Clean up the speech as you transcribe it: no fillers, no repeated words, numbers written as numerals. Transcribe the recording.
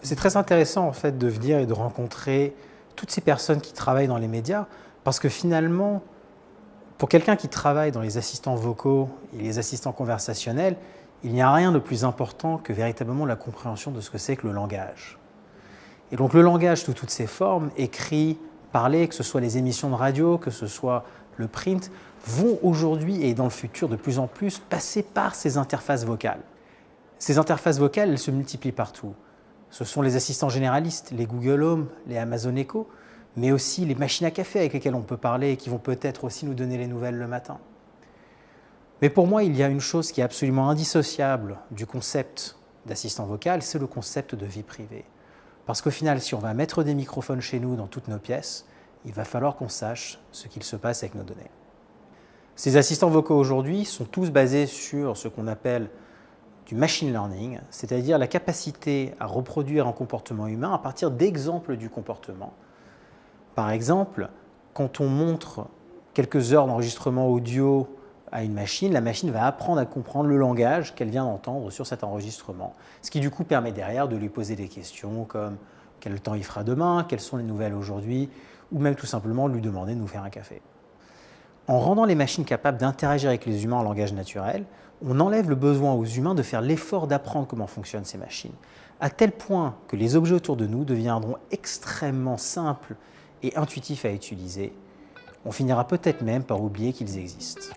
C'est très intéressant en fait de venir et de rencontrer toutes ces personnes qui travaillent dans les médias parce que finalement, pour quelqu'un qui travaille dans les assistants vocaux et les assistants conversationnels, il n'y a rien de plus important que véritablement la compréhension de ce que c'est que le langage. Et donc le langage sous toutes ses formes, écrit, parlé, que ce soit les émissions de radio, que ce soit le print, vont aujourd'hui et dans le futur de plus en plus passer par ces interfaces vocales. Ces interfaces vocales, elles se multiplient partout. Ce sont les assistants généralistes, les Google Home, les Amazon Echo, mais aussi les machines à café avec lesquelles on peut parler et qui vont peut-être aussi nous donner les nouvelles le matin. Mais pour moi, il y a une chose qui est absolument indissociable du concept d'assistant vocal, c'est le concept de vie privée. Parce qu'au final, si on va mettre des microphones chez nous dans toutes nos pièces, il va falloir qu'on sache ce qu'il se passe avec nos données. Ces assistants vocaux aujourd'hui sont tous basés sur ce qu'on appelle du machine learning, c'est-à-dire la capacité à reproduire un comportement humain à partir d'exemples du comportement. Par exemple, quand on montre quelques heures d'enregistrement audio à une machine, la machine va apprendre à comprendre le langage qu'elle vient d'entendre sur cet enregistrement, ce qui du coup permet derrière de lui poser des questions comme quel temps il fera demain, quelles sont les nouvelles aujourd'hui, ou même tout simplement lui demander de nous faire un café. En rendant les machines capables d'interagir avec les humains en langage naturel, on enlève le besoin aux humains de faire l'effort d'apprendre comment fonctionnent ces machines, à tel point que les objets autour de nous deviendront extrêmement simples et intuitifs à utiliser. On finira peut-être même par oublier qu'ils existent.